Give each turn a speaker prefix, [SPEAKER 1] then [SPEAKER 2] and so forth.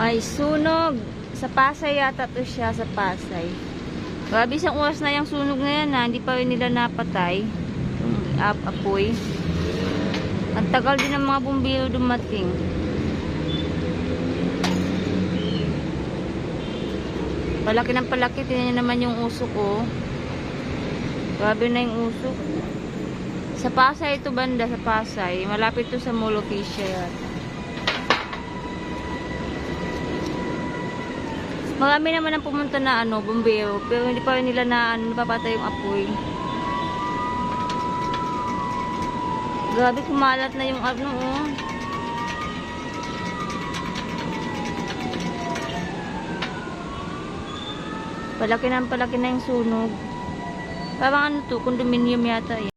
[SPEAKER 1] May sunog. Sa Pasay yata to siya, sa Pasay. Grabe isang oras na yung sunog na yan ha. Hindi pa rin nila napatay. Yung apoy. Ang tagal din ng mga bumbiro dumating. Palaki ng palaki. Tingnan nyo naman yung usok oh. Grabe na yung usok. Sa Pasay ito banda, sa Pasay. Malapit to sa Mall of Asia yata. Marami naman ang pumunta na bumbero, pero hindi pa rin nila napapatay yung apoy. Grabe, kumalat na yung oh. Palaki na yung sunog. Parang to, condominium yata eh.